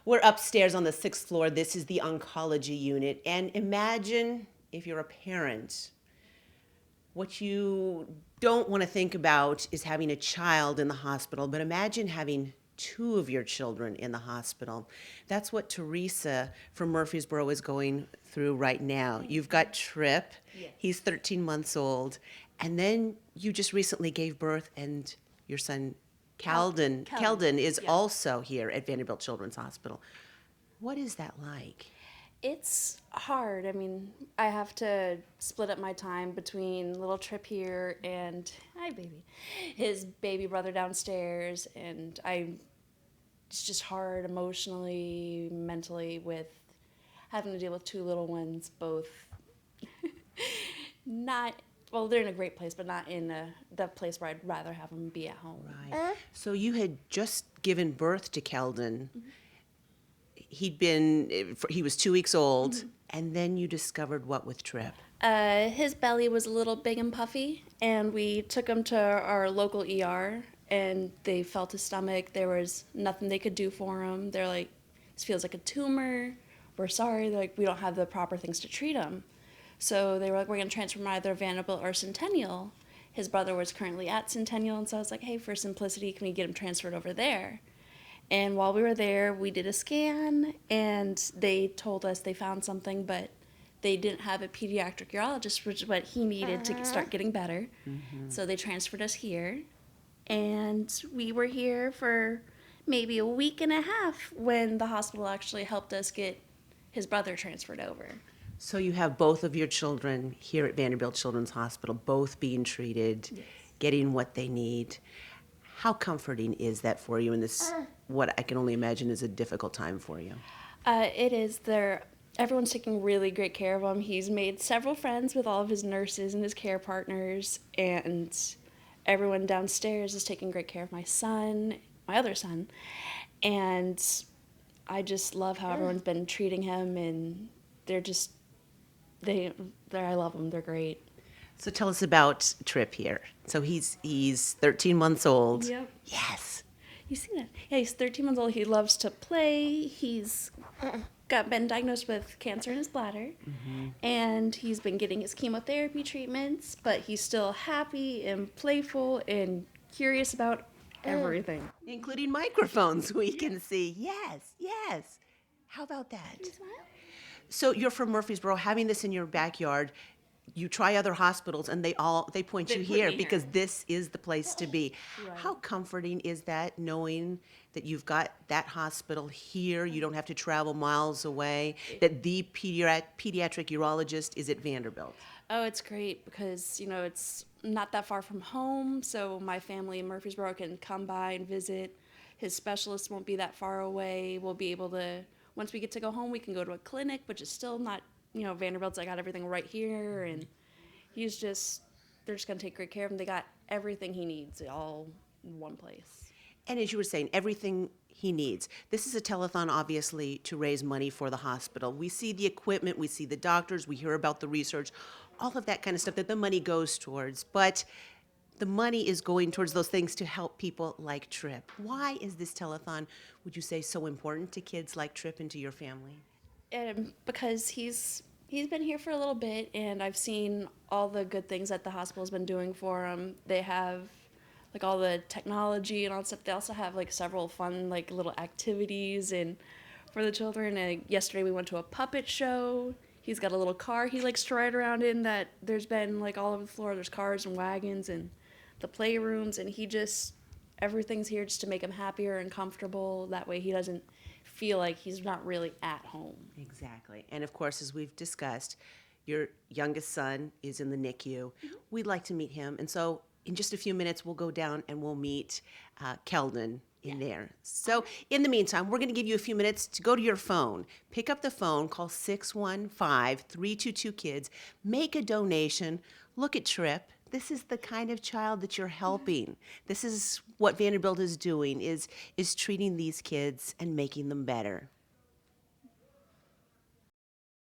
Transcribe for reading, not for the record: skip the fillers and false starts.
We're upstairs on the 6th floor. This is the oncology unit. And imagine if you're a parent, what you don't want to think about is having a child in the hospital, but imagine having two of your children in the hospital. That's what Theresa from Murfreesboro is going through right now. You've got Trip, he's 13 months old, and then you just recently gave birth, and your son Keldon is also here at Vanderbilt Children's Hospital. What is that like? It's hard. I mean, I have to split up my time between little Trip here and hi baby, his baby brother downstairs, and it's just hard emotionally, mentally with having to deal with two little ones, both not well, they're in a great place, but not in the place where I'd rather have them be at home. Right. So you had just given birth to Keldon. He was 2 weeks old, and then you discovered what with Trip? His belly was a little big and puffy, and we took him to our local ER, and they felt his stomach. There was nothing they could do for him. They're like, this feels like a tumor. We're sorry. They're like, we don't have the proper things to treat him. So they were like, we're going to transfer him either Vanderbilt or Centennial. His brother was currently at Centennial, and so I was like, hey, for simplicity, can we get him transferred over there? And while we were there, we did a scan, and they told us they found something, but they didn't have a pediatric urologist, which is what he needed to start getting better. So they transferred us here, and we were here for maybe a week and a half when the hospital actually helped us get his brother transferred over. So you have both of your children here at Vanderbilt Children's Hospital, both being treated, getting what they need. How comforting is that for you in this, what I can only imagine is a difficult time for you? It is. Everyone's taking really great care of him. He's made several friends with all of his nurses and his care partners, and everyone downstairs is taking great care of my son, my other son, and I just love how everyone's been treating him, and I love them. They're great. So tell us about Trip here. So he's 13 months old. Yep. Yes. You see that? Yeah, he's 13 months old. He loves to play. He's been diagnosed with cancer in his bladder, and he's been getting his chemotherapy treatments, but he's still happy and playful and curious about everything. Including microphones we can see. Yes, yes. How about that? So you're from Murfreesboro, having this in your backyard. You try other hospitals, and they point you here because this is the place to be. Right. How comforting is that, knowing that you've got that hospital here? You don't have to travel miles away. That the pediatric urologist is at Vanderbilt. Oh, it's great because, it's not that far from home, so my family in Murfreesboro can come by and visit. His specialist won't be that far away. We'll be able to, once we get to go home, we can go to a clinic, which is still not, Vanderbilt's, I got everything right here, and they're just going to take great care of him. They got everything he needs all in one place. And as you were saying, everything he needs. This is a telethon, obviously, to raise money for the hospital. We see the equipment, we see the doctors, we hear about the research, all of that kind of stuff that the money goes towards. But the money is going towards those things to help people like Trip. Why is this telethon, would you say, so important to kids like Trip and to your family? Because he's been here for a little bit, and I've seen all the good things that the hospital's been doing for him. They have like all the technology and all that stuff. They also have like several fun like little activities and for the children. And yesterday we went to a puppet show. He's got a little car he likes to ride around in that there's been like all over the floor. There's cars and wagons and the playrooms, and everything's here just to make him happier and comfortable. That way he doesn't feel like he's not really at home. Exactly. And of course, as we've discussed, your youngest son is in the NICU. We'd like to meet him. And so in just a few minutes, we'll go down and we'll meet Keldon in there. So in the meantime, we're going to give you a few minutes to go to your phone. Pick up the phone, call 615-322-KIDS, make a donation, look at Trip. This is the kind of child that you're helping. This is what Vanderbilt is doing, is treating these kids and making them better.